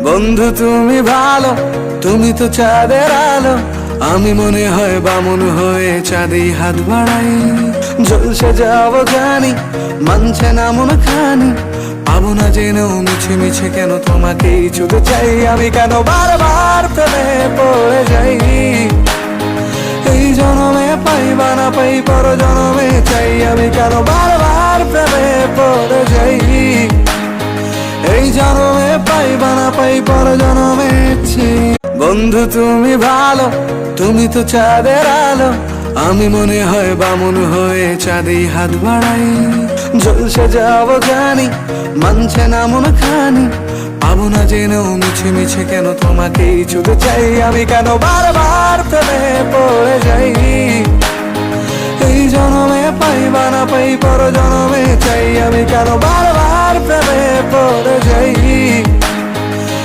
বন্ধু তুমি ভালো, তুমি তো চাঁদের আলো, আমি মনে হয় বামন হয়ে চাঁদেই হাত বাড়াই। ঝলসে যাবো জানি, মানছে না মন খানি, পাবো না জেনেও মিছে মিছে কেন তোমাকেই ছুতে চাই। আমি কেন বারবার প্রেমে পড়ে যাই, এই জনমে পাই বা না পাই পর জনমে চাই। আমি কেন বারবার প্রেমে পড়ে যাই, এই জনমে পাই বা না পাই পর জনমে চাই। বন্ধু তুমি ভালো, তুমি তো চাঁদের আলো, আমি মনে হয় বামন হয়ে চাঁদেই হাত বাড়াই। ঝলসে যাবো জানি, মানছে না মন খানি, পাবো না জেনেও মিছে মিছে কেন তোমাকেই ছুতে চাই। আমি কেন বারবার প্রেমে পড়ে যাই, এই জনমে পাই বা না পাই পর জনমে চাই। আমি কেন বারবার প্রেমে পড়ে যাই।